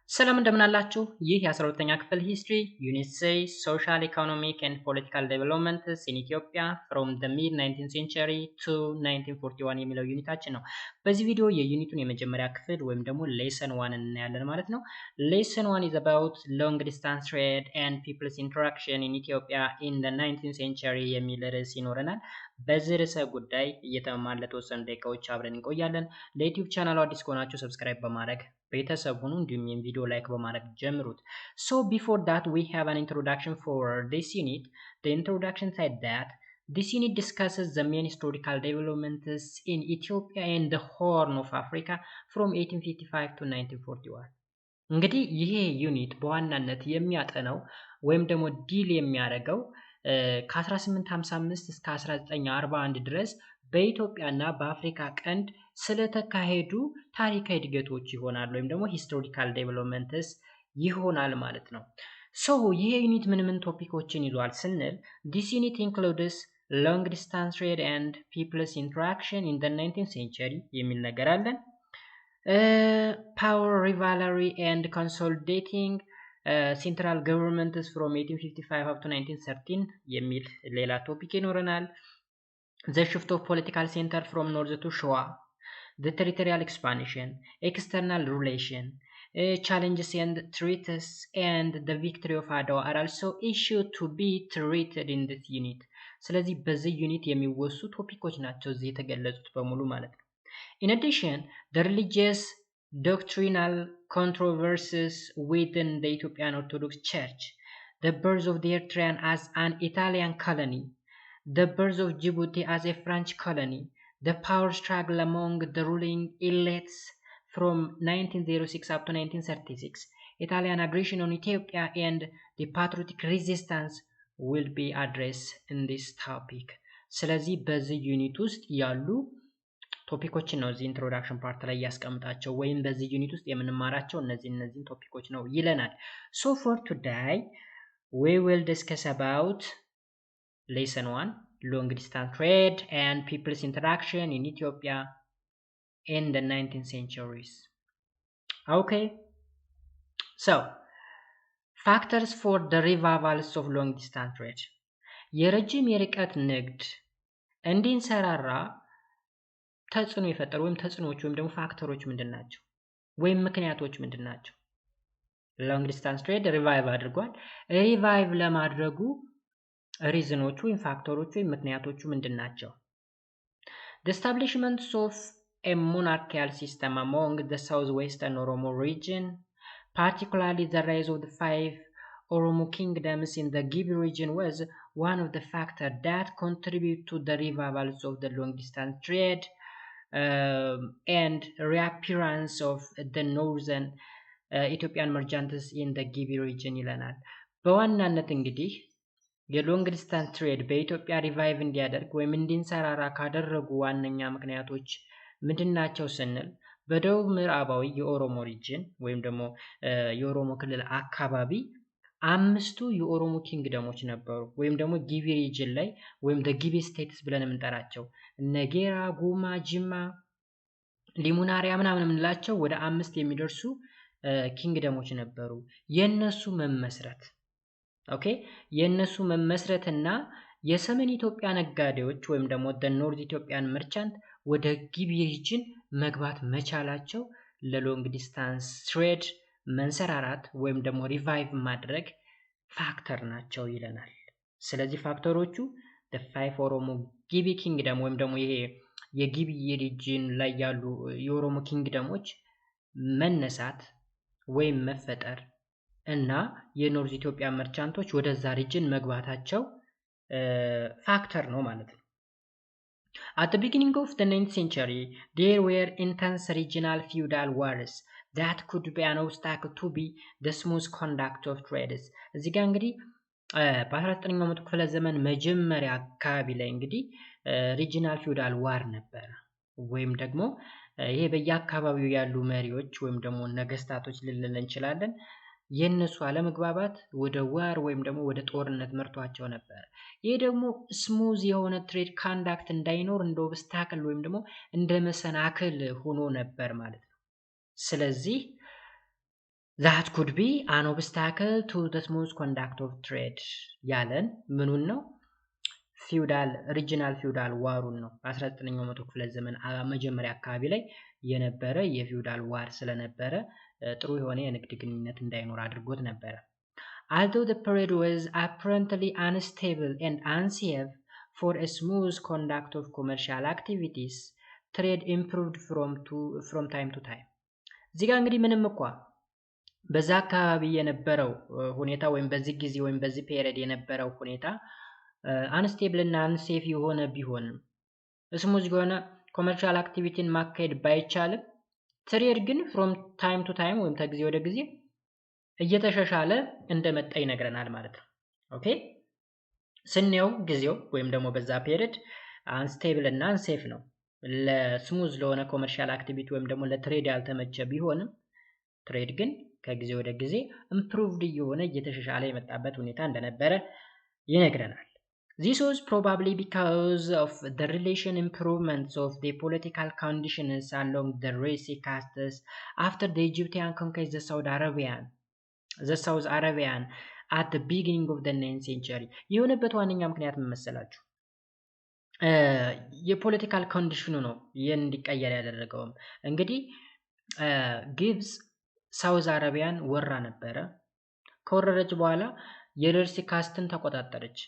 ሰላም እንደምን አላችሁ? ይህ የ12ኛ ክፍል ሂስትሪ ዩኒት 3 ሶሻል ኢኮኖሚክ ኤንድ ፖለቲካል ዴቨሎፕመንትስ ኢን ኢትዮጵያ ፍሮም ዘ ሚድ 19th ሴንቸሪ ቱ 1941 የሚለው ዩኒታችን ነው። በዚህ ቪዲዮ የዩኒቱን የመጀመሪያ ክፍል ወይም ደግሞ ሌሰን 1 እናያለን ማለት ነው። ሌሰን 1 is about long distance trade and people's interaction in Ethiopia in the 19th century የሚል ርዕስ ይኖረናል። በዚህ ርዕሰ ጉዳይ እየተማማርን ለተወሰኑ ደቂቃዎች አብረን እንቆያለን። ለዩቲዩብ ቻናሉ አዲስ ከሆናችሁ ሰብስክራይብ በማድረግ ቤተሰብ ሁኑ እንዲሁም ይህን ቪዲዮ ላይክ በማድረግ ጀምሩት። So before that we have an introduction for this unit. The introduction said that this unit discusses the main historical developments in Ethiopia and the Horn of Africa from 1855 to 1941. እንግዲህ ይሄ ዩኒት በዋናነት የሚያጠነው ወይም ደግሞ ዲል የሚያደርገው ከ1855 እስከ 1941 ድረስ በኢትዮጵያና በአፍሪካ ቀንድ ስለተካሄዱ ታሪካዊ እድገቶች ይሆናል ወይም ደግሞ ሂስቶሪካል ዴቨሎፕመንትስ ይሆናል ማለት ነው። ሶ ይሄ ዩኒት ምን ቶፒኮችን ይዟል ስንል this unit includes long distance trade and people's interaction in the 19th century የሚል ነገር አለን። power rivalry and consolidating central governments from 1855 up to 1913 የሚል ሌላ ቶፒክ ይኖረናል። the shift of political center from north to Shoa, the territorial expansion, external relation, challenges and threats, and the victory of Adwa are also issues to be treated in this unit. ስለዚህ በዚህ ዩኒት የሚወሱ ቶፒኮች ናቸው እዚህ የተገለጹት በሙሉ ማለት ነው። In addition, the religious doctrinal controversies within the Ethiopian Orthodox Church, the birth of the Eritrean as an Italian colony, the birth of Djibouti as a French colony, the power struggle among the ruling elites from 1906 up to 1936, Italian aggression on Ethiopia, and the patriotic resistance will be addressed in this topic. ስለዚህ በዚህ ዩኒት ውስጥ ያሉ ቶፒኮችን ነው እዚህ ኢንትሮዳክሽን ፓርት ላይ ያስቀምጣቸው ወይም በዚህ ዩኒት ውስጥ የምንማራቸው እነዚህን ቶፒኮች ነው ይለናል። So for today we will discuss about lesson 1 long distance trade and people's interaction in Ethiopia in the 19th centuries. Okay, so factors for the revivals of long distance trade. የረጅም የርቀት ንግድ እንዲንሰራራ ተጽዕኖ የፈጠሩ ወይም ተጽዕኖዎች ወይም ደግሞ ፋክተሮች ምንድናቸው ወይም ምክንያቶች ምንድናቸው? ሎንግ ዲስታንስ ትሬድ ሪቫይቭ አድርጓል። ሪቫይቭ ለማድረጉ ሪዝኖቹ ወይም ፋክተሮቹ ወይም ምክንያቶቹ ምንድናቸው? The establishment of a monarchical system among the southwestern Oromo region, particularly the rise of the 5 Oromo kingdoms in the Gibi region, was one of the factors that contribute to the revivals of the long distance trade and reappearance of the northern Ethiopian merchants in the Gibi region ይለናል። በዋናነት እንግዲህ የሎንግ ዲስታንስ ትሬድ በኢትዮጵያ ሪቫይቭ እንዲያደርግ ወይም እንዲንሰራራ ካደረጉ ዋነኛ ምክንያቶች ምንድናቸው ስንል በደቡብ ምዕራባዊ የኦሮሞ ሪጅን ወይም ደግሞ የኦሮሞ ክልል አካባቢ አምስቱ የኦሮሞ ኪንግደሞች ነበሩ ወይም ደግሞ ጊቢ ሪጅን ላይ ወይም ጊቢ ስቴትስ ብለን የምንጠራቸው ነጌራ፣ ጉማ፣ ጅማ፣ ሊሙናሪያ ምናምን የምንላቸው ወደ 5 የሚደርሱ ኪንግደሞች ነበሩ። የነሱ መመስረት የነሱ መመስረትና የሰሜን ኢትዮጵያ ነጋዴዎች ወይም ደግሞ ኖርዝ ኢትዮጵያን መርቻንት ወደ ጊቢ ሪጅን መግባት መቻላቸው ለሎንግ ዲስታንስ ትሬድ መንሰራራት ወይም ደግሞ ሪቫይቭ ማድረግ ፋክተር ናቸው ይለናል። ስለዚህ ፋክተሮቹ the 5 ኦሮሞ ጊቢ ኪንግደም ወይም ደግሞ ይሄ የጊቢ ሪጅን ላይ ያሉ የኦሮሞ ኪንግደሞች መነሳት ወይም መፈጠር እና የኖርዝ ኢትዮጵያ መርቻንቶች ወደዛ ሪጅን መግባታቸው ፋክተር ነው ማለት ነው። At the beginning of the 9th century, there were intense regional feudal wars that could be an obstacle to be the smooth conduct of trades. እዚህ ጋር እንግዲህ በ19ኛው መቶ ክፍለ ዘመን መጀመሪያ አካባቢ ላይ እንግዲህ ሪጂናል ፊውዳል ዋር ነበረ ወይም ደግሞ ይሄ በየአካባቢው ያሉ መሪዎች ወይም ደግሞ ነገስታቶች ልንል እንችላለን የነሱ አለመግባባት ወደ ዋር ወይም ደግሞ ወደ ጦርነት መርቷቸው ነበር። ይሄ ደግሞ ስሙዝ የሆነ ትሬድ ካንዳክት እንዳይኖር እንደ ኦብስታክል ወይም ደግሞ እንደ መሰናክል ሆኖ ነበር ማለት ነው። ስለዚህ that could be an obstacle to the smooth conduct of trade ያለን ምኑን ነው ፊውዳል ሪጂናል ፊውዳል ዋሩን ነው 19ኛው መቶ ክፍለ ዘመን መጀመሪያ አካባቢ ላይ የነበረ የፊውዳል ዋር ስለነበረ ጥሩ የሆነ የንግድ ግንኙነት እንዳይኖር አድርጎት ነበር although the period was apparently unstable and unsafe for a smooth conduct of commercial activities trade improved from time to time እዚህ ጋር እንግዲህ ምንም እንኳን በዛ አካባቢ የነበረው ሁኔታ ወይም በዚህ ጊዜ ወይም በዚህ ፔሪድ የነበረው ሁኔታ አንስቴብል እና አንሴፍ የሆነ ቢሆንም ስሙዝ የሆነ ኮመርሻል አክቲቪቲን ማካሄድ ባይቻልም ትሬድ ግን from time to time ወይም ከጊዜ ወደ ጊዜ እየተሻሻለ እንደመጣ ይነግረናል ማለት ነው ኦኬ ስንየው ጊዜው ወይም ደግሞ በዛ ፔሪድ አንስቴብል እና አንሴፍ ነው ለስሙዝ ለሆነ ኮመርሻል አክቲቪቲ ወይም ደግሞ ለትሬድ ያልተመቸ ቢሆንም ትሬድ ግን ከጊዜ ወደ ጊዜ ኢምፕሩቭድ እየሆነ እየተሻሻለ የመጣበት ሁኔታ እንደነበረ ይነግረናል This was probably because of the relation improvements of the political conditions along the Red Sea coasts after the Egyptian conquest the South Arabian at the beginning of the 9th century. የሆነበት ዋነኛ ምክንያት ምን መሰላችሁ? የፖለቲካል ኮንዲሽኑ ነው እንዲቀየር ያደረገው። እንግዲህ ግብጽ ሳውዝ አረቢያን ወራ ነበረ። ከወረረች በኋላ የሬድ ሲ ካስትን ተቆጣጠረች።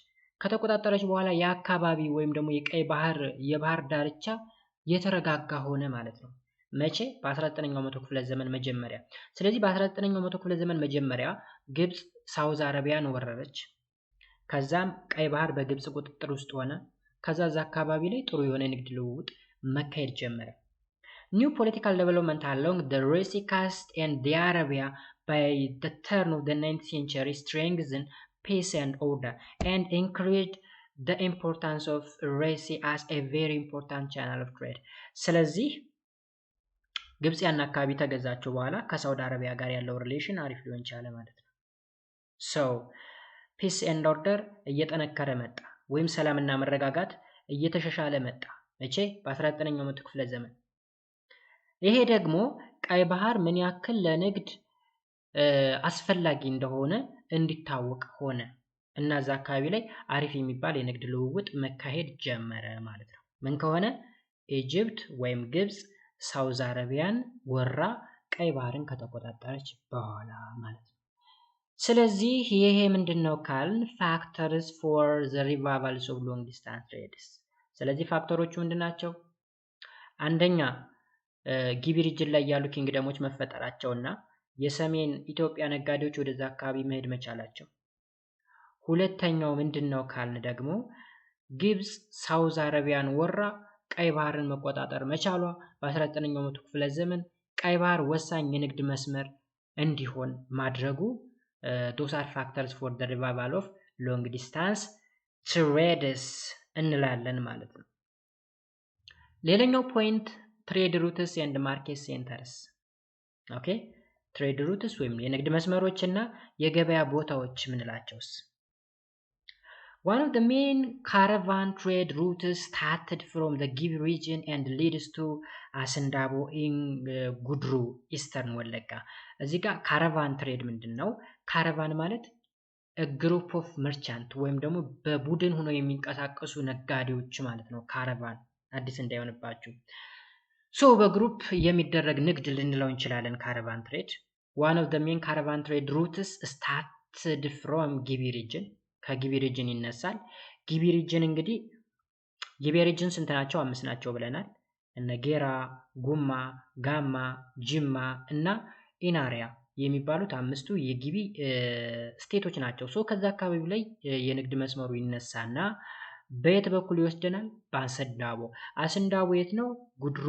ከተቆጣጠረች በኋላ የአካባቢ ወይም ደግሞ የቀይ ባህር የባህር ዳርቻ የተረጋጋ ሆነ ማለት ነው መቼ በ19ኛው መቶ ክፍለ ዘመን መጀመሪያ ስለዚህ በ19ኛው መቶ ክፍለ ዘመን መጀመሪያ ግብጽ ሳውዝ አረቢያን ወረረች ከዛም ቀይ ባህር በግብጽ ቁጥጥር ውስጥ ሆነ ከዛዛ አካባቢ ላይ ጥሩ የሆነ ንግድ ልውውጥ መካሄድ ጀመረ New political development along the Red Sea coast and the Arabia by the turn of the 9th century strengthened peace and order and encouraged the importance of Red Sea as a very important channel of trade. ስለዚህ ግብጽ ያን አካባቢ ተገዛቸው በኋላ ከሳውዲ አረቢያ ጋር ያለው ሪሌሽን አሪፍ ሊሆን ቻለ ማለት ነው so peace and order እየጠነከረ መጣ ወይም ሰላምና መረጋጋት እየተሻሻለ መጣ መቼ በ19ኛው መቶ ክፍለ ዘመን ይሄ ደግሞ ቀይ ባህር ምን ያክል ለንግድ አስፈላጊ እንደሆነ እንዲታወቅ ሆነ እና እዛ አካባቢ ላይ አሪፍ የሚባል የንግድ ልውውጥ መካሄድ ጀመረ ማለት ነው ምን ከሆነ ኢጂፕት ወይም ግብጽ ሳውዝ አረቢያን ወራ ቀይ ባህርን ከተቆጣጠረች በኋላ ማለት ነው ስለዚህ ይሄ ምንድነው ካልን ፋክተርስ ፎር ዘ ሪቫይቫልስ ኦፍ ሎንግ ዲስታንስ ትሬድስ ስለዚህ ፋክተሮቹ ምንድናቸው አንደኛ ጊቢ ሪጅን ላይ ያሉ ኪንግደሞች መፈጠራቸውና የሰሜን ኢትዮጵያ ነጋዴዎች ወደዛ አካባቢ መሄድ መቻላቸው ሁለተኛው ምንድነው ካልን ደግሞ ግብጽ ሳውዝ አረቢያን ወራ ቀይ ባህርን መቆጣጠር መቻሏ በ19ኛው መቶ ክፍለ ዘመን ቀይ ባህር ወሳኝ የንግድ መስመር እንዲሆን ማድረጉ those are factors for the revival of long distance trades እንላለን ማለት ነው ሌላኛው ፖይንት ትሬድ ሩትስ and market centers ኦኬ ትሬድ ሩትስ ወይም የንግድ መስመሮች እና የገበያ ቦታዎች ምንላቸውስ One of the main caravan trade routes started from the Gibi region and leads to Asindabo in Gudru, Eastern Wallagga. እዚህ ጋር ካራቫን ትሬድ ምንድነው? ካራቫን ማለት a group of merchant ወይም ደግሞ በቡድን ሆነው የሚንቀሳቀሱ ነጋዴዎች ማለት ነው። ካራቫን አዲስ እንዳይሆንባችሁ። So በግሩፕ የሚደረግ ንግድ ልንለው እንችላለን ካራቫን ትሬድ. One of the main caravan trade routes started from Gibi region. ከጊቢ ሪጅን ይነሳል ጊቢ ሪጅን እንግዲህ ጊቢ ሪጅን ስንት ናቸው 5 ናቸው ብለናል እነ ጌራ ጉማ ጋማ ጅማ እና ኢናሪያ የሚባሉት አምስቱ የጊቢ ስቴቶች ናቸው ሶ ከዛ አካባቢ ላይ የንግድ መስመሩ ይነሳና በየት በኩል ይወስደናል አሰንዳቦ የት ነው ጉድሩ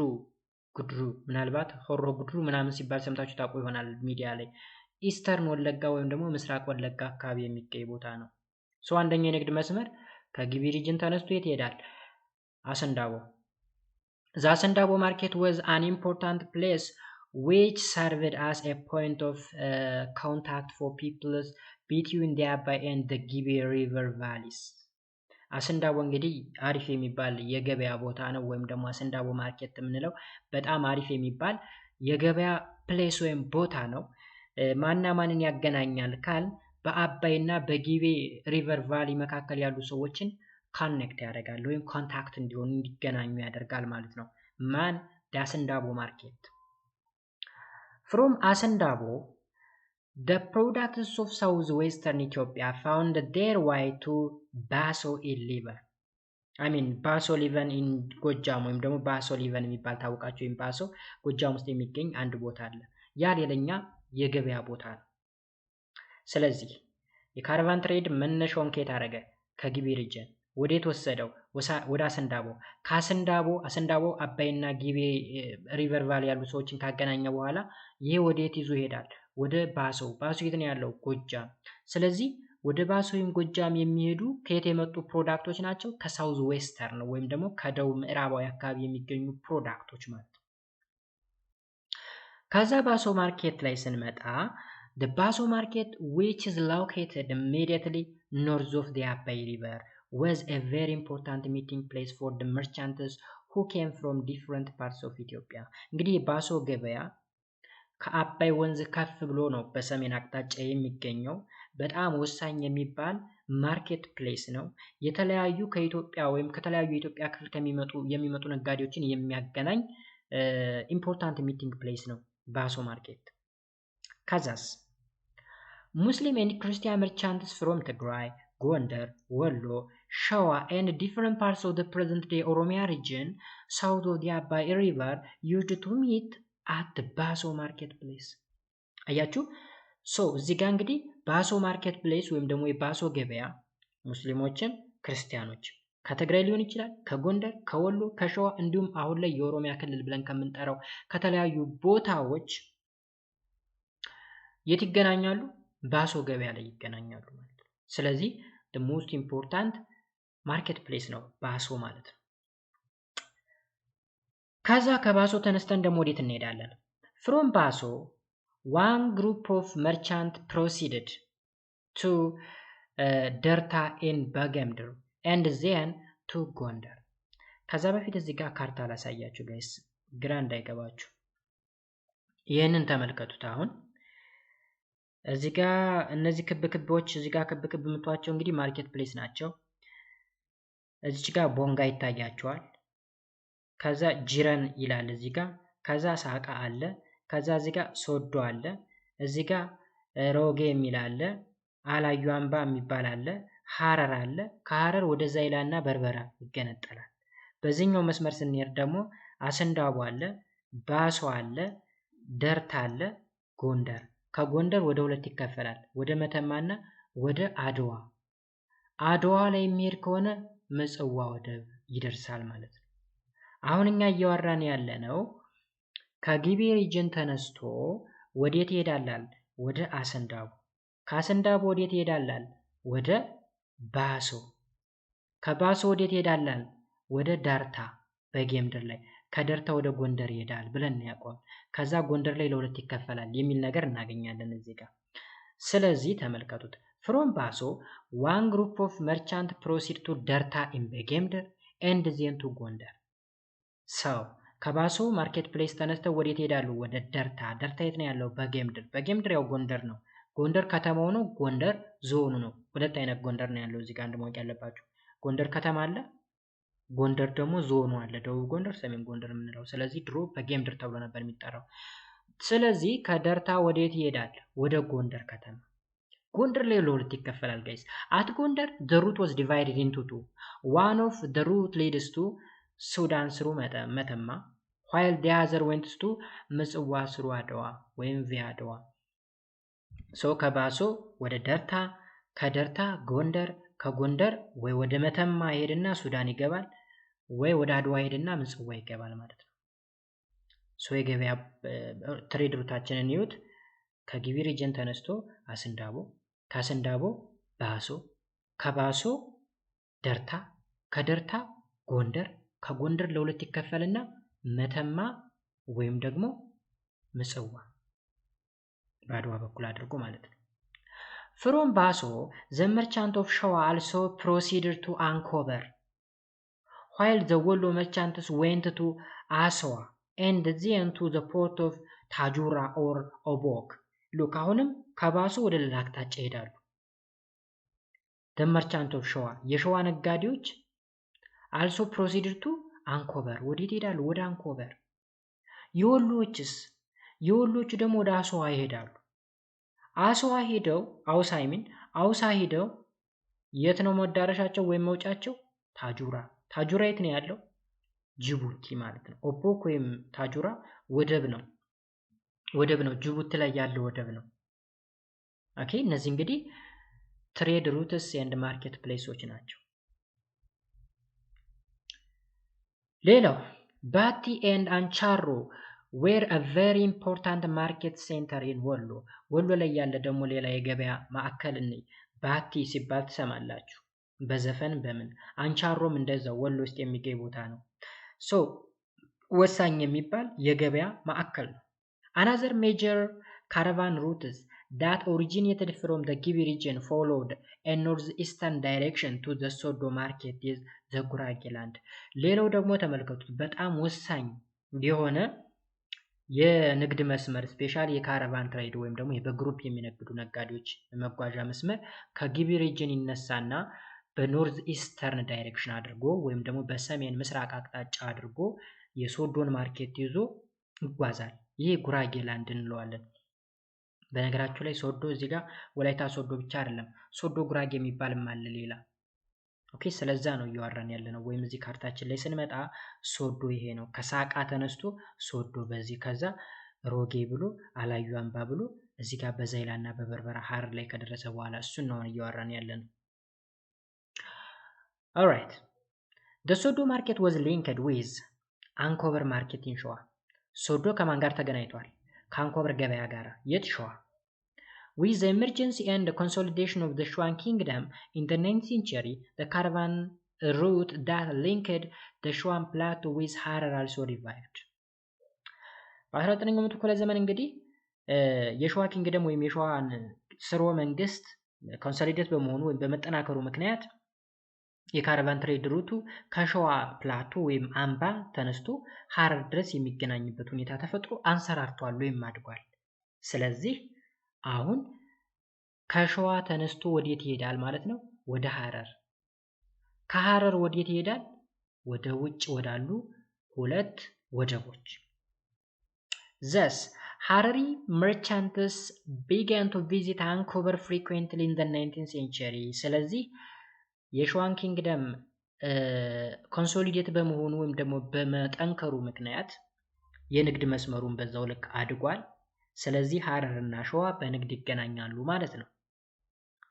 ምናልባት ሆሮ ጉድሩ ምናምን ሲባል ሰምታችሁ ታውቁ ይሆናል ሚዲያ ላይ ኢስተርን ወለጋ ወይም ደግሞ ምስራቅ ወለጋ አካባቢ የሚገኝ ቦታ ነው ሶ አንደኛ የንግድ መስመር ከጊቢ ሪጅን ተነስቶ የት ይሄዳል አሰንዳቦ The Asandabo market was an important place which served as a point of contact for peoples between the Abai and the Gibi river valleys. አሰንዳቦ እንግዲህ አሪፍ የሚባል የገበያ ቦታ ነው ወይም ደግሞ አሰንዳቦ ማርኬት የምንለው በጣም አሪፍ የሚባል የገበያ ፕሌስ ወይም ቦታ ነው ማንና ማንን ያገናኛል ካል በአባይና በጊቤ ሪቨር ቫሊ መካከል ያሉ ሰዎችን ኮኔክት ያደርጋል ወይም ኮንታክት እንዲሆኑ እንዲገናኙ ያደርጋል ማለት ነው። ማን? ዳሰንዳቦ ማርኬት። From Asandabo, the products of southwestern Ethiopia found their way to Baso in Livan. Baso Livan in ጎጃም ወይም ደግሞ ባሶ ሊቨን የሚባል ታውቃችሁ ወይም ባሶ ጎጃም ውስጥ የሚገኝ አንድ ቦታ አለ። ያ ሌላኛ የገበያ ቦታ ነው። ስለዚህ የካራቫን ትሬድ መነሻውን ከየት አደረገ? ከጊቤ ሪጅን። ወዴት ወሰደው? ወደ አሰንዳቦ። አሰንዳቦ አባይና ጊቤ ሪቨር ቫሊ ያሉ ሰዎችን ካገናኘ በኋላ ይሄ ወዴት ይዞ ይሄዳል? ወደ ባሶ። ባሶ የት ነው ያለው? ጎጃም። ስለዚህ ወደ ባሶ ወይም ጎጃም የሚሄዱ ከየት የመጡ ፕሮዳክቶች ናቸው? ከሳውዝ ዌስተርን ወይም ደግሞ ከደቡብ ምዕራባዊ አካባቢ የሚገኙ ፕሮዳክቶች ማለት ነው። ከዛ ባሶ ማርኬት ላይ ስንመጣ the Baso market, which is located immediately north of the Abai River, was a very important meeting place for the merchants who came from different parts of Ethiopia. እንግዲህ ባሶ ገበያ ከአባይ ወንዝ ከፍ ብሎ ነው በሰሜን አቅጣጫ የሚገኘው። በጣም ወሳኝ የሚባል ማርኬት ፕሌስ ነው። የተለያዩ ከኢትዮጵያ ወይም ከተለያዩ የኢትዮጵያ ክፍል የሚመጡ ነጋዴዎችን የሚያገናኝ ኢምፖርታንት ሚቲንግ ፕሌስ ነው ባሶ ማርኬት። ከዛስ Muslim and Christian merchants from Tigray, Gondar, Wollo, Shawa and different parts of the present-day Oromia region south of the Abai River used to meet at the Baso marketplace. አያችሁ? እዚህ ጋር እንግዲህ ባሶ ማርኬት ፕሌስ ወይም ደግሞ የባሶ ገበያ ሙስሊሞችም ክርስቲያኖችም ከትግራይ ሊሆን ይችላል፣ ከጎንደር፣ ከወሎ፣ ከሸዋ እንዲሁም አሁን ላይ የኦሮሚያ ክልል ብለን ከምንጠራው ከተለያዩ ቦታዎች የት ይገናኛሉ? ባሶ ገበያ ላይ ይገናኛሉ ማለት ነው። ስለዚህ the most important market place ነው ባሶ ማለት ነው። ከዛ ከባሶ ተነስተን ደግሞ ወዴት እንሄዳለን? from Baso, one group of merchants proceeded to Derta in Bagemdr and then to Gondar. ከዛ በፊት እዚህ ጋር ካርታ ላሳያችሁ ጋይስ፣ ግራ እንዳይገባችሁ። ይህንን ተመልከቱት። አሁን እዚህ ጋር እነዚህ ክቦች እዚህ ጋር ክብ የምትዋቸው እንግዲህ ማርኬት ፕሌስ ናቸው። እዚህ ጋር ቦንጋ ይታያቸዋል። ከዛ ጅረን ይላል እዚህ ጋር። ከዛ ሳቃ አለ። ከዛ እዚህ ጋር ሶዶ አለ። እዚህ ጋር ሮጌ የሚል አለ። አላዩ አምባ የሚባል አለ። ሐረር አለ። ከሐረር ወደ ዛይላና በርበራ ይገነጠላል። በዚህኛው መስመር ስንሄድ ደግሞ አሰንዳቦ አለ፣ ባሶ አለ፣ ደርታ አለ፣ ጎንደር። ከጎንደር ወደ ሁለት ይከፈላል፣ ወደ መተማና ወደ አድዋ። አድዋ ላይ የሚሄድ ከሆነ ምጽዋ ወደብ ይደርሳል ማለት ነው። አሁን እኛ እያወራን ያለ ነው ከጊቤ ሪጅን ተነስቶ ወዴት ይሄዳላል? ወደ አሰንዳቦ። ከአሰንዳቦ ወዴት ይሄዳላል? ወደ ባሶ። ከባሶ ወዴት ይሄዳላል? ወደ ዳርታ በጌምድር ላይ። ከደርታ ወደ ጎንደር ይሄዳል ብለን ያቆም። ከዛ ጎንደር ላይ ለሁለት ይከፈላል የሚል ነገር እናገኛለን እዚህ ጋር። ስለዚህ ተመልከቱት። from Baso, one group of merchants proceed to Derta in Begemder and then to Gondar. ከባሶ ማርኬት ፕሌስ ተነስተው ወዴት ይሄዳሉ? ወደ ደርታ። ደርታ የት ነው ያለው? በጌምድር። በጌምድር ያው ጎንደር ነው። ጎንደር ከተማው ነው፣ ጎንደር ዞኑ ነው። ሁለት አይነት ጎንደር ነው ያለው እዚህ ጋር አንድ ማወቅ ያለባችሁ። ጎንደር ከተማ አለ፣ ጎንደር ደግሞ ዞኑ አለ። ደቡብ ጎንደር፣ ሰሜን ጎንደር የምንለው። ስለዚህ ድሮ በጌምድር ተብሎ ነበር የሚጠራው። ስለዚህ ከደርታ ወዴት ይሄዳል? ወደ ጎንደር ከተማ። ጎንደር ላይ ለሁለት ይከፈላል ጋይስ። አት ጎንደር the route was divided into two. One of the route leads to Sudan through መተማ while the other went to ምጽዋ through አድዋ ወይም ቪያ አድዋ። ከባሶ ወደ ደርታ፣ ከደርታ ጎንደር፣ ከጎንደር ወይ ወደ መተማ ሄድና ሱዳን ይገባል ወይ ወደ አድዋ ሄድና ምጽዋ ይገባል ማለት ነው። የገበያ ትሬድ ሩታችንን ይዩት። ከጊቤ ሪጅን ተነስቶ አሰንዳቦ፣ ከአሰንዳቦ ባሶ፣ ከባሶ ደርታ፣ ከደርታ ጎንደር፣ ከጎንደር ለሁለት ይከፈልና መተማ ወይም ደግሞ ምጽዋ በአድዋ በኩል አድርጎ ማለት ነው። from Baso, the merchant of Shawa also proceeded to Ankober, while the Wollo merchants went to Aswa and then to the port of Tajura or Obok. ሉክ አሁንም ከባሱ ወደ ሌላ አቅጣጫ ይሄዳሉ። the merchant of ሸዋ የሸዋ ነጋዴዎች also proceeded to አንኮበር ወዴት ይሄዳሉ? ወደ አንኮበር። የወሎዎችስ? የወሎቹ ደግሞ ወደ አስዋ ይሄዳሉ። አስዋ ሄደው አውሳ ሄደው የት ነው መዳረሻቸው ወይም መውጫቸው? ታጁራ። ታጁራ የት ነው ያለው? ጅቡቲ ማለት ነው። ኦቦክ ወይም ታጁራ ወደብ ነው። ጅቡቲ ላይ ያለው ወደብ ነው። ኦኬ እነዚህ እንግዲህ ትሬድ ሩትስ ኤንድ ማርኬት ፕሌሶች ናቸው። ሌላው ባቲ ኤንድ አንቻሮ were a very important market center in ወሎ ላይ ያለ ደግሞ ሌላ የገበያ ማዕከል ነኝ። ባቲ ሲባል ትሰማላችሁ በዘፈን በምን። አንቻሮም እንደዛው ወሎ ውስጥ የሚገኝ ቦታ ነው። ሶ ወሳኝ የሚባል የገበያ ማዕከል ነው። another major caravan routes that originated from the Gibi region followed a northeastern direction to the Sodo market is the ጉራጌ land። ሌላው ደግሞ ተመልከቱት በጣም ወሳኝ የሆነ የንግድ መስመር ስፔሻሊ የካራቫን ትሬድ ወይም ደግሞ በግሩፕ የሚነግዱ ነጋዴዎች መጓዣ መስመር ከጊቢ ሪጅን ይነሳና በኖርዝ ኢስተርን ዳይሬክሽን አድርጎ ወይም ደግሞ በሰሜን ምስራቅ አቅጣጫ አድርጎ የሶዶን ማርኬት ይዞ ይጓዛል። ይሄ ጉራጌ ላንድ እንለዋለን። በነገራችሁ ላይ ሶዶ እዚህ ጋር ወላይታ ሶዶ ብቻ አይደለም፣ ሶዶ ጉራጌ የሚባልም አለ ሌላ። ኦኬ ስለዛ ነው እያወራን ያለነው። ወይም እዚህ ካርታችን ላይ ስንመጣ ሶዶ ይሄ ነው። ከሳቃ ተነስቶ ሶዶ በዚህ ከዛ ሮጌ ብሎ አላዩ አምባ ብሎ እዚህ ጋር በዛይላና በበርበራ ሀረር ላይ ከደረሰ በኋላ እሱን ነው እያወራን ያለነው። alright the Sodo market was linked with አንኮበር ማርኬት ኢን ሸዋ። ሶዶ ከማን ጋር ተገናኝቷል? ከአንኮበር ገበያ ጋር። የት? ሸዋ። with the emergency and the consolidation of the Shuan kingdom in the 19th century the caravan route that linked the Shuan plateau with Harar also revived። በ19ኛው መቶ ክፍለ ዘመን እንግዲህ የሸዋ ኪንግደም ወይም የሸዋን ስርወ መንግስት ኮንሶሊዴት በመሆኑ ወይም በመጠናከሩ ምክንያት የካራቫን ትሬድ ሩቱ ከሸዋ ፕላቶ ወይም አምባ ተነስቶ ሀረር ድረስ የሚገናኝበት ሁኔታ ተፈጥሮ አንሰራርቷል ወይም አድጓል። ስለዚህ አሁን ከሸዋ ተነስቶ ወዴት ይሄዳል ማለት ነው? ወደ ሀረር። ከሀረር ወዴት ይሄዳል? ወደ ውጭ ወዳሉ ሁለት ወደቦች። thus Harari merchants began to visit Ankober frequently in the 19th century። ስለዚህ የሸዋን ኪንግደም ኮንሶሊዴት በመሆኑ ወይም ደግሞ በመጠንከሩ ምክንያት የንግድ መስመሩን በዛው ልክ አድጓል። ስለዚህ ሀረርና ሸዋ በንግድ ይገናኛሉ ማለት ነው።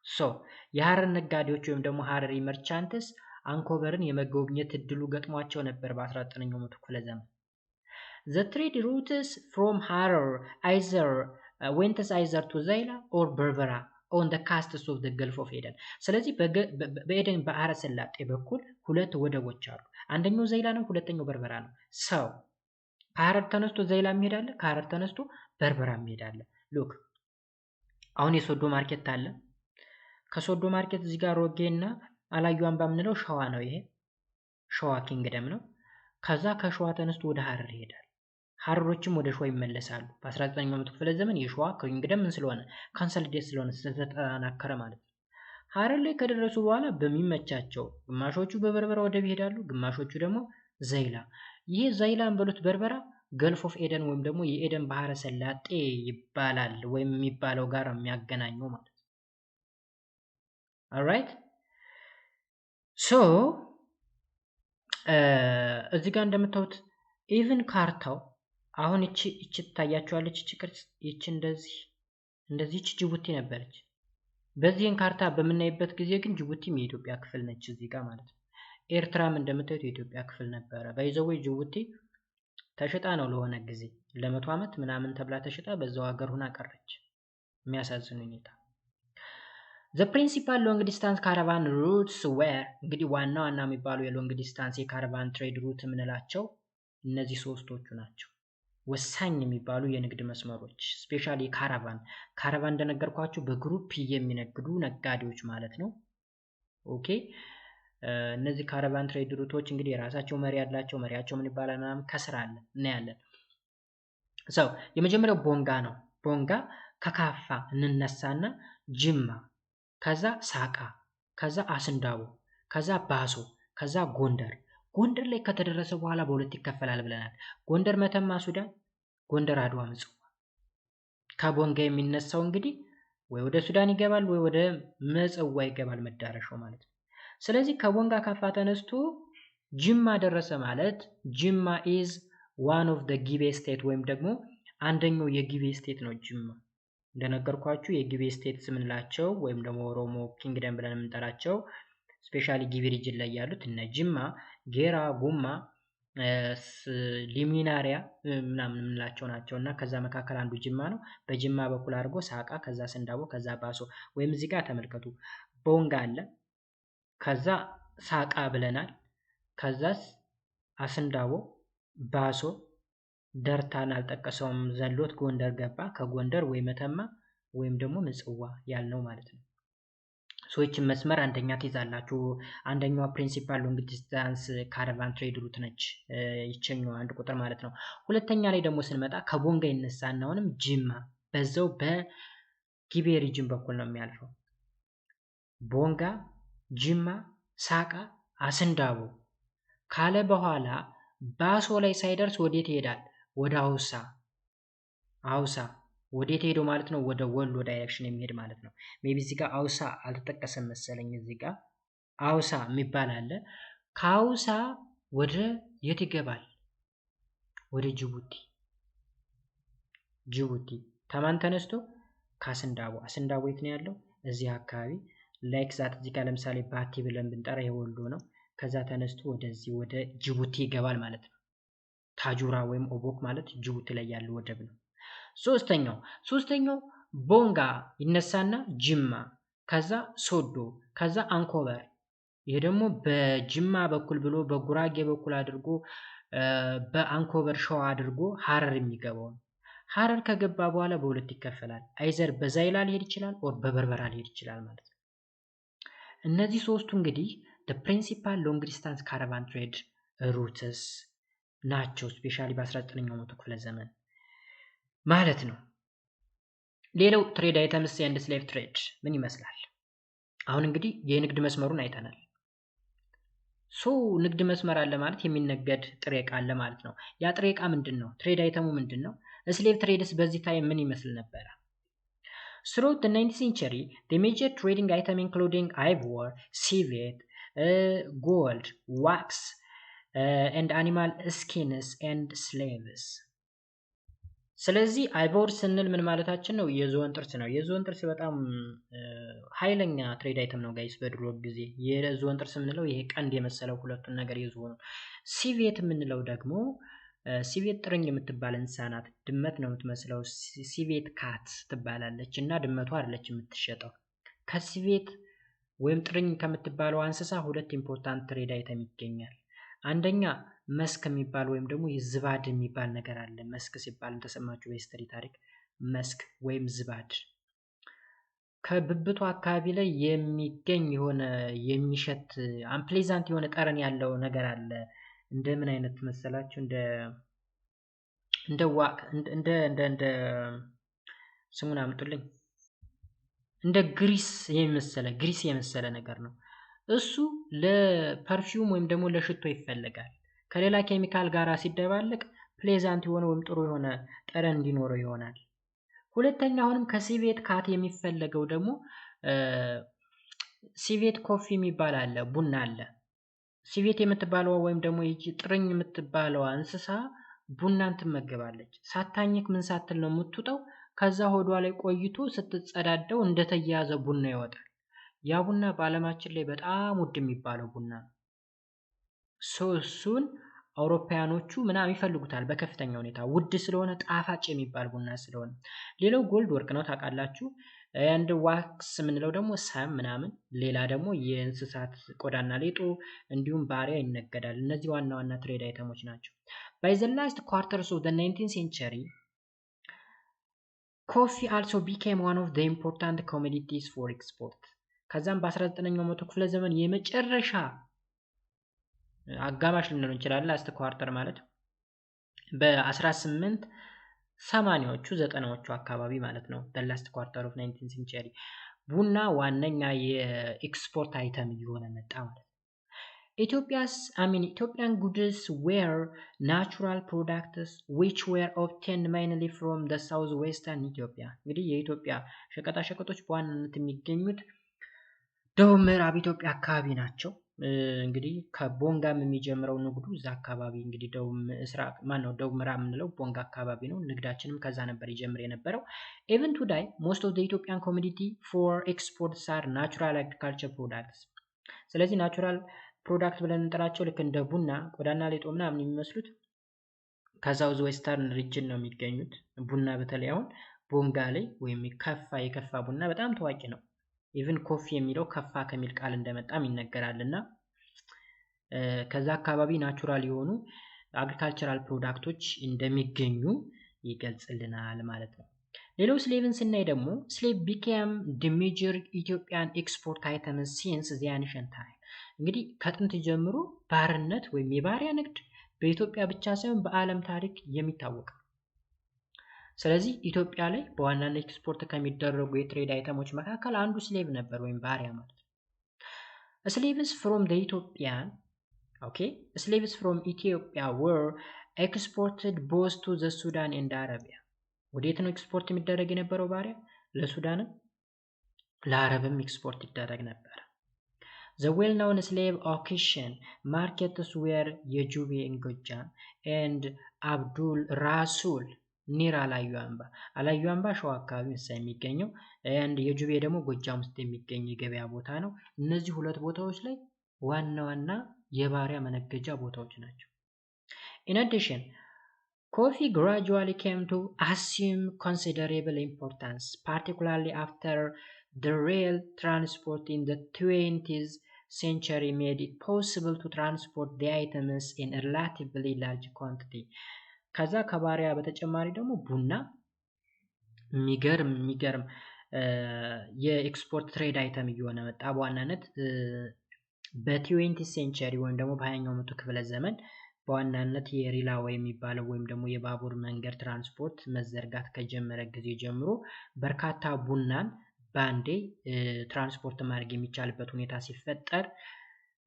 ሶ የሀረር ነጋዴዎች ወይም ደግሞ ሀረሪ መርቻንትስ አንኮበርን የመጎብኘት እድሉ ገጥሟቸው ነበር በ19ኛው መቶ ክፍለ ዘመን። the trade routes from Harar went either to Zaila or Berbera on the coasts of the Gulf of Eden። ስለዚህ በኤደን ባህረ ሰላጤ በኩል ሁለት ወደቦች አሉ። አንደኛው ዘይላ ነው፣ ሁለተኛው በርበራ ነው። ሰው ከሀረር ተነስቶ ዘይላ የሚሄዳለ፣ ከሀረር ተነስቶ በርበራ የሚሄዳለ። ሉክ አሁን የሶዶ ማርኬት አለ። ከሶዶ ማርኬት እዚህ ጋር ሮጌና አላዩ አምባ የምንለው ሸዋ ነው። ይሄ ሸዋ ኪንግደም ነው። ከዛ ከሸዋ ተነስቶ ወደ ሀረር ይሄዳል። ሀረሮችም ወደ ሸዋ ይመለሳሉ። በ19ኛው መቶ ክፍለ ዘመን የሸዋ ኪንግደም ምን ስለሆነ ኮንሶሊዴት ስለሆነ ስለተጠናከረ ማለት ነው። ሀረር ላይ ከደረሱ በኋላ በሚመቻቸው ግማሾቹ በበርበራ ወደብ ይሄዳሉ፣ ግማሾቹ ደግሞ ዘይላ። ይሄ ዘይላን በሉት በርበራ ገልፍ ኦፍ ኤደን ወይም ደግሞ የኤደን ባህረ ሰላጤ ይባላል ወይም የሚባለው ጋር የሚያገናኘው ማለት ነው። alright ሶ እዚህ ጋር እንደምታዩት ኢቭን ካርታው አሁን እቺ ታያችኋለች። እቺ ቅርጽ እቺ እንደዚህ ጅቡቲ ነበረች። በዚህን ካርታ በምናይበት ጊዜ ግን ጅቡቲም የኢትዮጵያ ክፍል ነች እዚህ ጋር ማለት ነው። ኤርትራም እንደምታዩት የኢትዮጵያ ክፍል ነበረ። ባይዘው ጅቡቲ ተሽጣ ነው ለሆነ ጊዜ ለ100 ዓመት ምናምን ተብላ ተሽጣ በዛው ሀገር ሆና ቀረች። የሚያሳዝን ሁኔታ። the principal long distance caravan routes were እንግዲህ ዋና የሚባሉ የሎንግ ዲስታንስ የካራቫን ትሬድ ሩት የምንላቸው እነዚህ ሶስቶቹ ናቸው። ወሳኝ የሚባሉ የንግድ መስመሮች ስፔሻሊ ካራቫን እንደነገርኳችሁ በግሩፕ የሚነግዱ ነጋዴዎች ማለት ነው። ኦኬ እነዚህ ካራቫን ትሬድ ሩቶች እንግዲህ የራሳቸው መሪ ያላቸው፣ መሪያቸው ምን ይባላል ምናምን ከስራ አለ እናያለን። የመጀመሪያው ቦንጋ ነው። ቦንጋ ከካፋ እንነሳና ጅማ፣ ከዛ ሳቃ፣ ከዛ አስንዳቦ፣ ከዛ ባሶ፣ ከዛ ጎንደር። ጎንደር ላይ ከተደረሰ በኋላ በሁለት ይከፈላል ብለናል። ጎንደር መተማ ሱዳን፣ ጎንደር አድዋ ምጽዋ። ከቦንጋ የሚነሳው እንግዲህ ወይ ወደ ሱዳን ይገባል ወይ ወደ ምጽዋ ይገባል መዳረሻው ማለት ነው። ስለዚህ ከቦንጋ ካፋ ተነስቶ ጅማ ደረሰ ማለት ጅማ ኢዝ ዋን ኦፍ ዘ ጊቤ ስቴት ወይም ደግሞ አንደኛው የጊቤ ስቴት ነው ጅማ። እንደነገርኳችሁ የጊቤ ስቴትስ የምንላቸው ወይም ደግሞ ኦሮሞ ኪንግደም ብለን የምንጠራቸው ስፔሻሊ ጊቤ ሪጅን ላይ ያሉት እነ ጅማ፣ ጌራ፣ ጉማ፣ ሊሚናሪያ ምናምን የምንላቸው ናቸው እና ከዛ መካከል አንዱ ጅማ ነው። በጅማ በኩል አድርጎ ሳቃ፣ ከዛ ስንዳቦ፣ ከዛ ባሶ ወይም እዚህ ጋር ተመልከቱ ቦንጋ አለ፣ ከዛ ሳቃ ብለናል፣ ከዛስ አስንዳቦ፣ ባሶ፣ ደርታን አልጠቀሰውም ዘሎት ጎንደር ገባ። ከጎንደር ወይ መተማ ወይም ደግሞ ምጽዋ ያልነው ማለት ነው። ሰዎችን መስመር አንደኛ ትይዛላችሁ። አንደኛዋ ፕሪንሲፓል ሎንግ ዲስታንስ ካራቫን ትሬድ ሩት ነች ይችኛው አንድ ቁጥር ማለት ነው። ሁለተኛ ላይ ደግሞ ስንመጣ ከቦንጋ ይነሳና አሁንም ጅማ በዛው በጊቤ ሪጅን በኩል ነው የሚያልፈው። ቦንጋ፣ ጅማ፣ ሳቃ፣ አስንዳቦ ካለ በኋላ ባሶ ላይ ሳይደርስ ወዴት ይሄዳል? ወደ አውሳ። አውሳ ወዴት ሄዶ ማለት ነው? ወደ ወሎ ዳይሬክሽን የሚሄድ ማለት ነው። ሜቢ እዚህ ጋር አውሳ አልተጠቀሰም መሰለኝ። እዚህ ጋር አውሳ የሚባል አለ። ከአውሳ ወደ የት ይገባል? ወደ ጅቡቲ። ጅቡቲ ከማን ተነስቶ? ከአስንዳቦ። አስንዳቦ የት ነው ያለው? እዚህ አካባቢ ላይክ ዛት። እዚህ ጋር ለምሳሌ ባቲ ብለን ብንጠራ የወሎ ነው። ከዛ ተነስቶ ወደዚህ ወደ ጅቡቲ ይገባል ማለት ነው። ታጁራ ወይም ኦቦክ ማለት ጅቡቲ ላይ ያለው ወደብ ነው። ሶስተኛው ቦንጋ ይነሳና ጅማ፣ ከዛ ሶዶ፣ ከዛ አንኮበር። ይሄ ደግሞ በጅማ በኩል ብሎ በጉራጌ በኩል አድርጎ በአንኮበር ሸዋ አድርጎ ሐረር የሚገባው ነው። ሐረር ከገባ በኋላ በሁለት ይከፈላል። አይዘር በዛይላ ሊሄድ ይችላል ኦር በበርበራ ሊሄድ ይችላል ማለት ነው። እነዚህ ሶስቱ እንግዲህ the principal long distance caravan trade routes ናቸው ስፔሻሊ በ19ኛው መቶ ክፍለ ዘመን ማለት ነው። ሌላው ትሬድ አይተምስ ኤንድ ስሌቭ ትሬድ ምን ይመስላል? አሁን እንግዲህ የንግድ መስመሩን አይተናል። ንግድ መስመር አለ ማለት የሚነገድ ጥሬ ዕቃ አለ ማለት ነው። ያ ጥሬ ዕቃ ምንድነው? ትሬድ አይተሙ ምንድነው? ስሌቭ ትሬድስ በዚህ ታይም ምን ይመስል ነበር? Throughout the 19th century, the major trading item including ivory, civet, gold, wax, and animal skins and slaves. ስለዚህ አይቮር ስንል ምን ማለታችን ነው? የዝሆን ጥርስ ነው። የዝሆን ጥርስ በጣም ኃይለኛ ትሬድ አይተም ነው ጋይስ። በድሮ ጊዜ የዝሆን ጥርስ የምንለው ይሄ ቀንድ የመሰለው ሁለቱን ነገር የዝሆን። ሲቬት የምንለው ደግሞ ሲቬት ጥርኝ የምትባል እንስሳ ናት። ድመት ነው የምትመስለው። ሲቬት ካት ትባላለች እና ድመቷ አይደለች የምትሸጠው። ከሲቬት ወይም ጥርኝ ከምትባለው እንስሳ ሁለት ኢምፖርታንት ትሬድ አይተም ይገኛል። አንደኛ መስክ የሚባል ወይም ደግሞ ዝባድ የሚባል ነገር አለ። መስክ ሲባል ተሰማችሁ በሂስትሪ ታሪክ። መስክ ወይም ዝባድ ከብብቱ አካባቢ ላይ የሚገኝ የሆነ የሚሸት አንፕሌዛንት የሆነ ጠረን ያለው ነገር አለ። እንደምን አይነት መሰላችሁ? እንደ ስሙን አምጡልኝ። እንደ ግሪስ የመሰለ ነገር ነው። እሱ ለፐርፊውም ወይም ደግሞ ለሽቶ ይፈልጋል። ከሌላ ኬሚካል ጋር ሲደባለቅ ፕሌዛንት የሆነ ወይም ጥሩ የሆነ ጠረን እንዲኖረው ይሆናል። ሁለተኛ አሁንም ከሲቬት ካት የሚፈለገው ደግሞ ሲቬት ኮፊ የሚባል አለ፣ ቡና አለ። ሲቬት የምትባለው ወይም ደግሞ ይቺ ጥርኝ የምትባለው እንስሳ ቡናን ትመገባለች። ሳታኝክ ምን ሳትል ነው የምትውጠው። ከዛ ሆዷ ላይ ቆይቶ ስትጸዳደው እንደተያያዘ ቡና ይወጣል። ያ ቡና በዓለማችን ላይ በጣም ውድ የሚባለው ቡና ነው። እሱን አውሮፓያኖቹ ምናምን ይፈልጉታል በከፍተኛ ሁኔታ ውድ ስለሆነ፣ ጣፋጭ የሚባል ቡና ስለሆነ። ሌላው ጎልድ ወርቅ ነው ታውቃላችሁ። አንድ ዋክስ የምንለው ደግሞ ሰም ምናምን፣ ሌላ ደግሞ የእንስሳት ቆዳና ሌጦ እንዲሁም ባሪያ ይነገዳል። እነዚህ ዋና ዋና ትሬድ አይተሞች ናቸው። by the last quarters of the 19th century coffee also became one of the important commodities for export. ከዛም በ19ኛው መቶ ክፍለ ዘመን የመጨረሻ አጋማሽ ልንለው እንችላለን። ላስት ኳርተር ማለት በ18 ሰማኒያዎቹ ዘጠናዎቹ አካባቢ ማለት ነው። the last quarter of 19th century ቡና ዋነኛ የኤክስፖርት አይተም እየሆነ መጣ ማለት ነው። Ethiopian goods were natural products which were obtained mainly from the southwestern Ethiopia. እንግዲህ የኢትዮጵያ ሸቀጣሸቀጦች በዋናነት የሚገኙት ደቡብ ምዕራብ ኢትዮጵያ አካባቢ ናቸው። እንግዲህ ከቦንጋም የሚጀምረው ንግዱ እዛ አካባቢ እንግዲህ ደቡብ ምዕራብ የምንለው ቦንጋ አካባቢ ነው። ንግዳችንም ከዛ ነበር ይጀምር የነበረው። even today most of the Ethiopian commodity for exports are natural agriculture products. ስለዚህ ናቹራል ፕሮዳክት ብለን እንጠራቸው ልክ እንደ ቡና፣ ቆዳና ሌጦ ምናምን የሚመስሉት ከሳውዝ ዌስተርን ሪጅን ነው የሚገኙት። ቡና በተለይ አሁን ቦንጋ ላይ ወይም የከፋ ቡና በጣም ታዋቂ ነው። ኢቭን ኮፊ የሚለው ከፋ ከሚል ቃል እንደመጣም ይነገራልና ከዛ አካባቢ ናቹራል የሆኑ አግሪካልቸራል ፕሮዳክቶች እንደሚገኙ ይገልጽልናል ማለት ነው። ሌላው ስሌቭን ስናይ ደግሞ ስሌቭ became the major Ethiopian export item since the ancient time. እንግዲህ ከጥንት ጀምሮ ባርነት ወይም የባሪያ ንግድ በኢትዮጵያ ብቻ ሳይሆን በዓለም ታሪክ የሚታወቅ። ስለዚህ ኢትዮጵያ ላይ በዋናነት ኤክስፖርት ከሚደረጉ የትሬድ አይተሞች መካከል አንዱ ስሌቭ ነበር ወይም ባሪያ ማለት ነው። Slaves from Ethiopia were exported both to the Sudan and Arabia. ወዴት ነው ኤክስፖርት የሚደረግ የነበረው ባሪያ? ለሱዳንም ለአረብም ኤክስፖርት ይደረግ ነበር። The well-known slave auction markets were የጁቤ ጎጃም and Abdul Rasul near አላዩ አምባ። አላዩ አምባ ሸዋ አካባቢ መሰለኝ የሚገኘው and የጁቤ ደግሞ ጎጃም ውስጥ የሚገኝ የገበያ ቦታ ነው። እነዚህ ሁለት ቦታዎች ላይ ዋና የባሪያ መነገጃ ቦታዎች ናቸው። In addition, coffee gradually came to assume considerable importance, particularly after the rail transport in the 20th century made it possible to transport the items in a relatively large quantity. ከዛ ከባሪያ በተጨማሪ ደግሞ ቡና የሚገርም የኤክስፖርት ትሬድ አይተም እየሆነ መጣ። በዋናነት በ20th century ወይም ደግሞ በ20ኛው መቶ ክፍለ ዘመን በዋናነት የሪላዌይ የሚባለው ወይም ደግሞ የባቡር መንገድ ትራንስፖርት መዘርጋት ከጀመረ ጊዜ ጀምሮ በርካታ ቡናን ባንዴ ትራንስፖርት ማድረግ የሚቻልበት ሁኔታ ሲፈጠር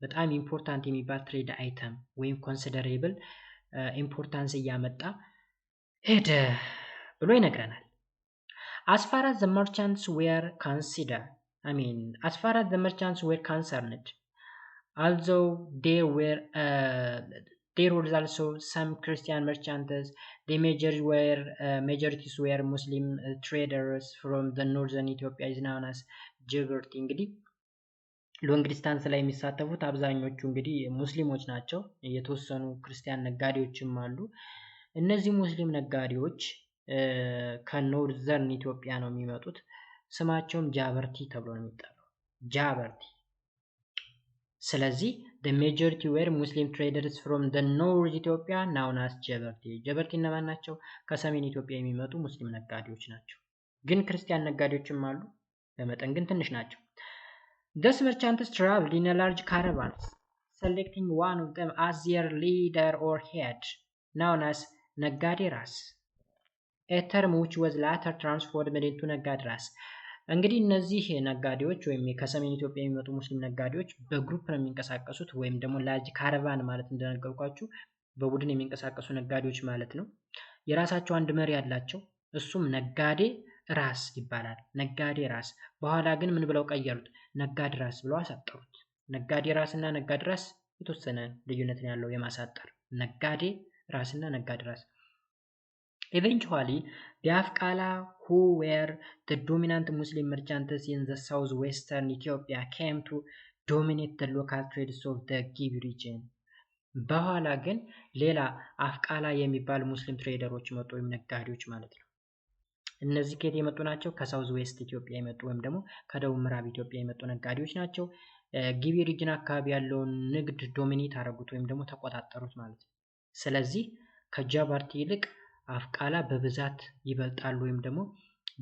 በጣም ኢምፖርታንት የሚባል ትሬድ አይተም ወይም ኮንሲደሬብል ኢምፖርታንስ እያመጣ ሄደ ብሎ ይነግረናል። As far as the merchants were concerned, although there was also some Christian merchants, the majorities were Muslim traders from the northern Ethiopia is known as ጀበርቲ። እንግዲህ ሎንግ ዲስታንስ ላይ የሚሳተፉት አብዛኞቹ እንግዲህ ሙስሊሞች ናቸው። የተወሰኑ ክርስቲያን ነጋዴዎችም አሉ። እነዚህ ሙስሊም ነጋዴዎች ከኖርዘርን ኢትዮጵያ ነው የሚመጡት። ስማቸውም ጃበርቲ ተብሎ ነው የሚጠራው፣ ጃበርቲ። ስለዚህ the majority were Muslim traders from the north Ethiopia known as ጀበርቲ። ጀበርቲ እነማን ናቸው? ከሰሜን ኢትዮጵያ የሚመጡ ሙስሊም ነጋዴዎች ናቸው። ግን ክርስቲያን ነጋዴዎችም አሉ፣ በመጠን ግን ትንሽ ናቸው። Thus merchants traveled in a large caravans, selecting one of them as their leader or head, known as ነጋዴ ራስ, a term which was later transformed into ነጋድ ራስ። እንግዲህ እነዚህ ነጋዴዎች ወይም ከሰሜን ኢትዮጵያ የሚመጡ ሙስሊም ነጋዴዎች በግሩፕ ነው የሚንቀሳቀሱት፣ ወይም ደግሞ ላርጅ ካራቫን ማለት እንደነገርኳችሁ በቡድን የሚንቀሳቀሱ ነጋዴዎች ማለት ነው። የራሳቸው አንድ መሪ ያላቸው፣ እሱም ነጋዴ ራስ ይባላል። ነጋዴ ራስ። በኋላ ግን ምን ብለው ቀየሩት? ነጋድ ራስ ብለው አሳጠሩት። ነጋዴ ራስና ነጋድ ራስ የተወሰነ ልዩነት ያለው የማሳጠር። ነጋዴ ራስና ነጋድ ራስ። Eventually, the Afkala, who were the dominant Muslim merchants in the southwestern Ethiopia, came to dominate the local trades of the Gibi region. በኋላ ግን ሌላ አፍቃላ የሚባሉ ሙስሊም ትሬደሮች መጡ፣ ወይም ነጋዴዎች ማለት ነው። እነዚህ ከየት የመጡ ናቸው? ከሳውዝ ዌስት ኢትዮጵያ የመጡ ወይም ደግሞ ከደቡብ ምዕራብ ኢትዮጵያ የመጡ ነጋዴዎች ናቸው። ጊቢ ሪጅን አካባቢ ያለውን ንግድ ዶሚኔት አደረጉት ወይም ደግሞ ተቆጣጠሩት ማለት ነው። ስለዚህ ከጃባርቲ ይልቅ አፍቃላ በብዛት ይበልጣሉ ወይም ደግሞ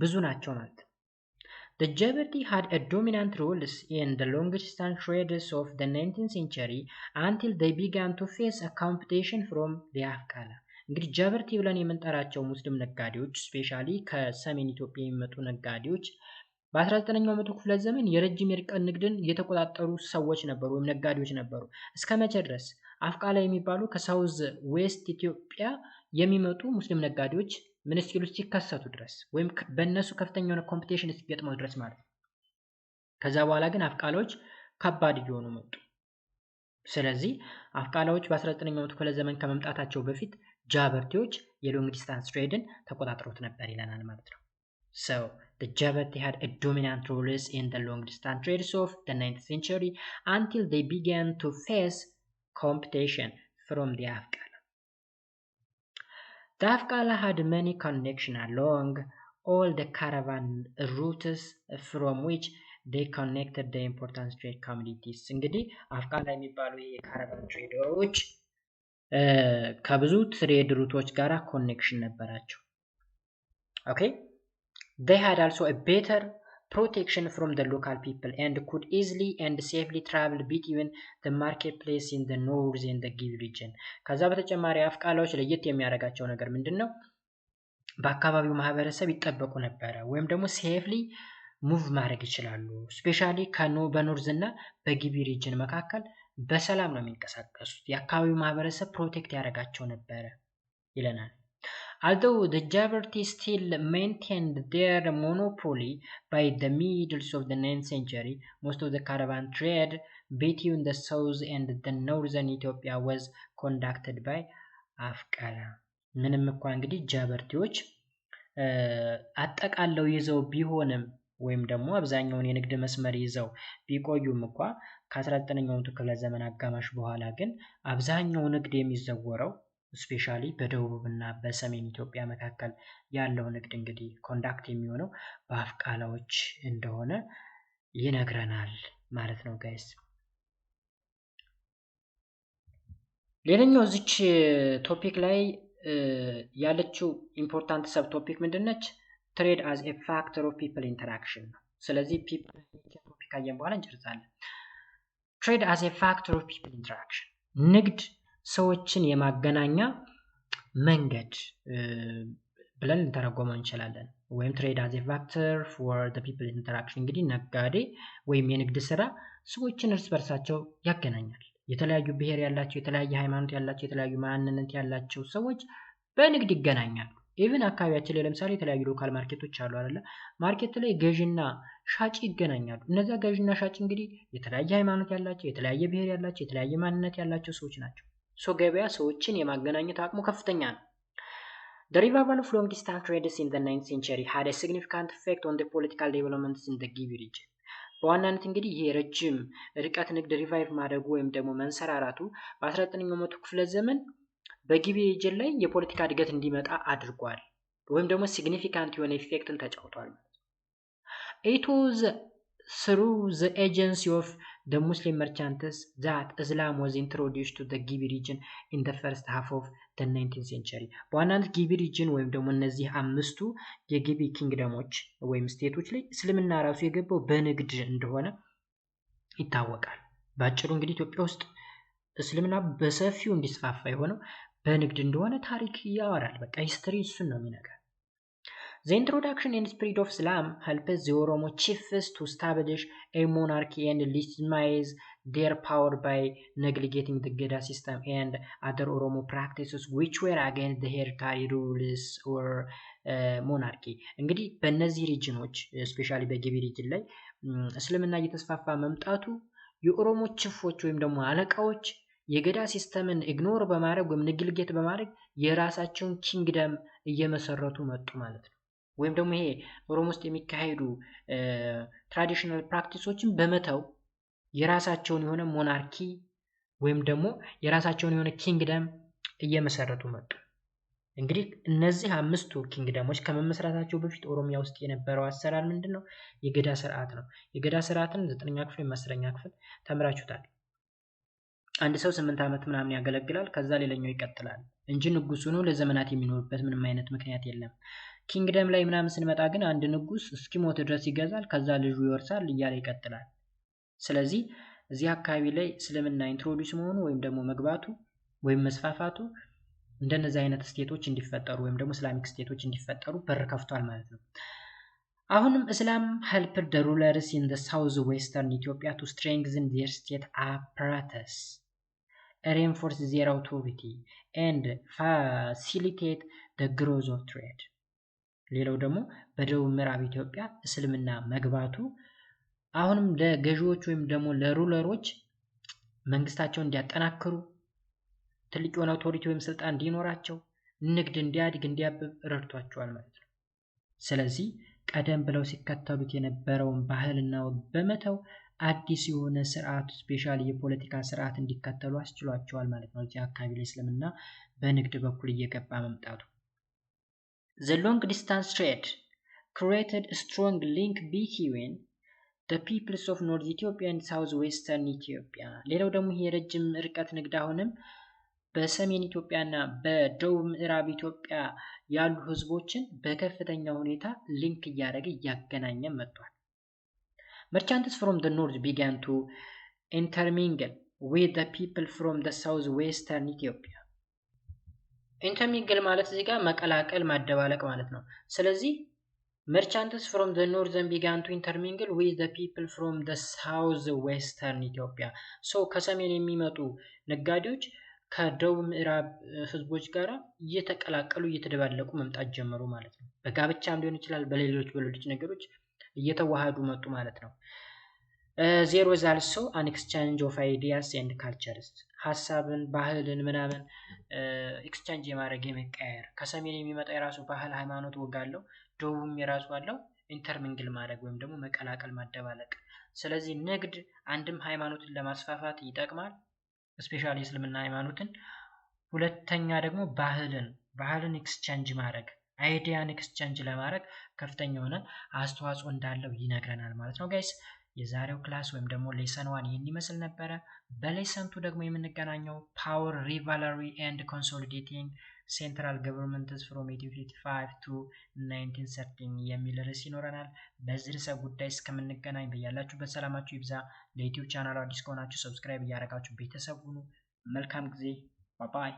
ብዙ ናቸው ማለት ነው። The Jabarti had a dominant role in the long-distance trades of the 19th century until they began to face a competition from the Afkala. እንግዲህ ጀበርቲ ብለን የምንጠራቸው ሙስሊም ነጋዴዎች ስፔሻሊ ከሰሜን ኢትዮጵያ የሚመጡ ነጋዴዎች በ19ኛው መቶ ክፍለ ዘመን የረጅም የርቀት ንግድን የተቆጣጠሩ ሰዎች ነበሩ ወይም ነጋዴዎች ነበሩ። እስከ መቼ ድረስ? አፍቃላ የሚባሉ ከሳውዝ ዌስት ኢትዮጵያ የሚመጡ ሙስሊም ነጋዴዎች ምን እስኪሉ ሲከሰቱ ድረስ ወይም በእነሱ ከፍተኛ የሆነ ኮምፒቲሽን እስኪገጥመው ድረስ ማለት ነው። ከዛ በኋላ ግን አፍቃላዎች ከባድ እየሆኑ መጡ። ስለዚህ አፍቃላዎች በ19ኛው መቶ ክፍለ ዘመን ከመምጣታቸው በፊት ጃበርቲዎች የሎንግ ዲስታንስ ትሬድን ተቆጣጥሮት ነበር ይለናል ማለት ነው። So the Jabarti had a dominant role in the long distance trades of the 19th century until they began to face competition from the Afghala. The Afghala had many connections along all the caravan routes from which they connected the important trade communities. እንግዲህ አፍቃላ የሚባሉ የካራቫን ትሬደሮች ከብዙ ትሬድ ሩቶች ጋር ኮኔክሽን ነበራቸው። Okay. They had also a better protection from the local people and could easily and safely travel between the marketplace in the north and the Give region. ከዛ በተጨማሪ አፍቃላዎች ለየት የሚያደርጋቸው ነገር ምንድነው? በአካባቢው ማህበረሰብ ይጠበቁ ነበረ ወይም ደግሞ ሴፍሊ ሙቭ ማድረግ ይችላሉ። ስፔሻሊ በኖርዝ እና በጊቢ ሪጅን መካከል በሰላም ነው የሚንቀሳቀሱት። የአካባቢው ማህበረሰብ ፕሮቴክት ያደርጋቸው ነበረ ይለናል። Although the Jabarti still maintained their monopoly by the middle of the 9th century, most of the caravan trade between the south and the northern Ethiopia was conducted by Afqala. ምንም እንኳን እንግዲህ ጃበርቲዎች አጠቃለው ይዘው ቢሆንም ወይም ደግሞ አብዛኛውን የንግድ መስመር ይዘው ቢቆዩም እንኳን ከ19ኛው መቶ ክፍለ ዘመን አጋማሽ በኋላ ግን አብዛኛው ንግድ የሚዘወረው ስፔሻሊ በደቡብ እና በሰሜን ኢትዮጵያ መካከል ያለው ንግድ እንግዲህ ኮንዳክት የሚሆነው በአፍቃላዎች እንደሆነ ይነግረናል ማለት ነው ጋይስ። ሌላኛው እዚች ቶፒክ ላይ ያለችው ኢምፖርታንት ሰብ ቶፒክ ምንድነች? ትሬድ as a factor of people interaction ነው። ስለዚህ people ቶፒክ አየን በኋላ እንጨርሳለን። ትሬድ as a factor of people interaction ንግድ ሰዎችን የማገናኛ መንገድ ብለን ልንተረጎመው እንችላለን። ወይም ትሬድ as a factor for the people interaction እንግዲህ ነጋዴ ወይም የንግድ ስራ ሰዎችን እርስ በርሳቸው ያገናኛል። የተለያዩ ብሔር ያላቸው፣ የተለያየ ሃይማኖት ያላቸው፣ የተለያዩ ማንነት ያላቸው ሰዎች በንግድ ይገናኛሉ። ኢቭን አካባቢያችን ላይ ለምሳሌ የተለያዩ ሎካል ማርኬቶች አሉ አይደለ? ማርኬት ላይ ገዥና ሻጭ ይገናኛሉ። እነዛ ገዥና ሻጭ እንግዲህ የተለያየ ሃይማኖት ያላቸው፣ የተለያየ ብሔር ያላቸው፣ የተለያየ ማንነት ያላቸው ሰዎች ናቸው። ሶ ገበያ ሰዎችን የማገናኘት አቅሙ ከፍተኛ ነው። The revival of long distance trades in the 9th century had a significant effect on the political developments in the Give region. በዋናነት እንግዲህ ይሄ ረጅም ርቀት ንግድ ሪቫይቭ ማድረጉ ወይም ደግሞ መንሰራራቱ በ19ኛው መቶ ክፍለ ዘመን በጊቢ ሪጅን ላይ የፖለቲካ እድገት እንዲመጣ አድርጓል ወይም ደግሞ ሲግኒፊካንት የሆነ ኢፌክትን ተጫውቷል። It was through the agency of the Muslim merchants that Islam was introduced to the Gibi region in the first half of the 19th century. በዋናነት ጊቢ ሪጅን ወይም ደግሞ እነዚህ አምስቱ የጊቢ ኪንግደሞች ወይም ስቴቶች ላይ እስልምና ራሱ የገባው በንግድ እንደሆነ ይታወቃል። በአጭሩ እንግዲህ ኢትዮጵያ ውስጥ እስልምና በሰፊው እንዲስፋፋ የሆነው በንግድ እንደሆነ ታሪክ ያወራል። በቃ ሂስትሪ እሱን ነው የሚነግረን። The introduction and spread of Islam helped the Oromo chiefs to establish a monarchy and legitimize their power by neglecting the Geda system and other Oromo practices which were against the hereditary rules or monarchy. እንግዲህ በእነዚህ ሪጅኖች ስፔሻሊ በጊቢ ሪጅን ላይ እስልምና እየተስፋፋ መምጣቱ የኦሮሞ ቺፎች ወይም ደግሞ አለቃዎች የገዳ ሲስተምን ኢግኖር በማድረግ ወይም ንግልጌት በማድረግ የራሳቸውን ኪንግደም እየመሰረቱ መጡ ማለት ነው። ወይም ደግሞ ይሄ ኦሮሞ ውስጥ የሚካሄዱ ትራዲሽናል ፕራክቲሶችን በመተው የራሳቸውን የሆነ ሞናርኪ ወይም ደግሞ የራሳቸውን የሆነ ኪንግደም እየመሰረቱ መጡ። እንግዲህ እነዚህ አምስቱ ኪንግደሞች ከመመስረታቸው በፊት ኦሮሚያ ውስጥ የነበረው አሰራር ምንድነው? የገዳ ስርዓት ነው። የገዳ ስርዓትን 9ኛ ክፍል ወይም 10ኛ ክፍል ተምራችሁታል። አንድ ሰው 8 ዓመት ምናምን ያገለግላል፣ ከዛ ሌላኛው ይቀጥላል እንጂ ንጉስ ሆኖ ለዘመናት የሚኖርበት ምንም አይነት ምክንያት የለም። ኪንግደም ላይ ምናምን ስንመጣ ግን አንድ ንጉስ እስኪሞት ድረስ ይገዛል፣ ከዛ ልጁ ይወርሳል እያለ ይቀጥላል። ስለዚህ እዚህ አካባቢ ላይ እስልምና ኢንትሮዲዩስ መሆኑ ወይም ደግሞ መግባቱ ወይም መስፋፋቱ እንደነዚህ አይነት ስቴቶች እንዲፈጠሩ ወይም ደግሞ እስላሚክ ስቴቶች እንዲፈጠሩ በር ከፍቷል ማለት ነው። አሁንም እስላም helped the rulers in the southwestern Ethiopia to strengthen their state apparatus, reinforce their authority and facilitate the growth of trade. ሌላው ደግሞ በደቡብ ምዕራብ ኢትዮጵያ እስልምና መግባቱ አሁንም ለገዢዎች ወይም ደግሞ ለሩለሮች መንግስታቸውን እንዲያጠናክሩ ትልቅ የሆነ አውቶሪቲ ወይም ስልጣን እንዲኖራቸው ንግድ እንዲያድግ እንዲያብብ ረድቷቸዋል ማለት ነው። ስለዚህ ቀደም ብለው ሲከተሉት የነበረውን ባህልና ወግ በመተው አዲስ የሆነ ስርዓት ስፔሻሊ የፖለቲካ ስርዓት እንዲከተሉ አስችሏቸዋል ማለት ነው። እዚህ አካባቢ ላይ እስልምና በንግድ በኩል እየገባ መምጣቱ The long distance trade created a strong link between the peoples of North Ethiopia and Southwestern Ethiopia. ሌላው ደግሞ ይሄ የረጅም ርቀት ንግድ አሁንም በሰሜን ኢትዮጵያና በደቡብ ምዕራብ ኢትዮጵያ ያሉ ህዝቦችን በከፍተኛ ሁኔታ ሊንክ እያደረገ እያገናኘ መጥቷል። Merchants from the north began to intermingle with the people from the southwestern Ethiopia. intermingle ማለት እዚህ ጋር መቀላቀል ማደባለቅ ማለት ነው። ስለዚህ merchants from the northern began to intermingle with the people from the southwestern Ethiopia. so ከሰሜን የሚመጡ ነጋዴዎች ከደቡብ ምዕራብ ህዝቦች ጋር እየተቀላቀሉ እየተደባለቁ መምጣት ጀመሩ ማለት ነው። በጋብቻም ሊሆን ይችላል በሌሎች ነገሮች እየተዋሃዱ መጡ ማለት ነው። There was also an exchange of ideas and cultures. ሐሳብን ባህልን ምናምን ኤክስቼንጅ የማድረግ የመቀያየር ከሰሜን የሚመጣ የራሱ ባህል ሃይማኖት ወግ አለው፣ ደቡብም የራሱ አለው። ኢንተርሚንግል ማድረግ ወይም ደግሞ መቀላቀል ማደባለቅ። ስለዚህ ንግድ አንድም ሃይማኖትን ለማስፋፋት ይጠቅማል ስፔሻሊ እስልምና ሃይማኖትን፣ ሁለተኛ ደግሞ ባህልን ኤክስቼንጅ ማድረግ አይዲያን ኤክስቼንጅ ለማድረግ ከፍተኛ የሆነ አስተዋጽኦ እንዳለው ይነግረናል ማለት ነው ጋይስ። የዛሬው ክላስ ወይም ደግሞ ሌሰን 1 ይህን ይመስል ነበረ። በሌሰን 2 ደግሞ የምንገናኘው ፓወር ሪቫልሪ ኤንድ ኮንሶሊዴቲንግ ሴንትራል ገቨርንመንትስ ፍሮም 1855 to 1913 የሚል ርዕስ ይኖረናል። በዚህ ርዕሰ ጉዳይ እስከምንገናኝ በያላችሁበት ሰላማችሁ ይብዛ። ለዩቲዩብ ቻናሉ አዲስ ከሆናችሁ ሰብስክራይብ እያደረጋችሁ ቤተሰብ ሁኑ። መልካም ጊዜ። ባይ ባይ።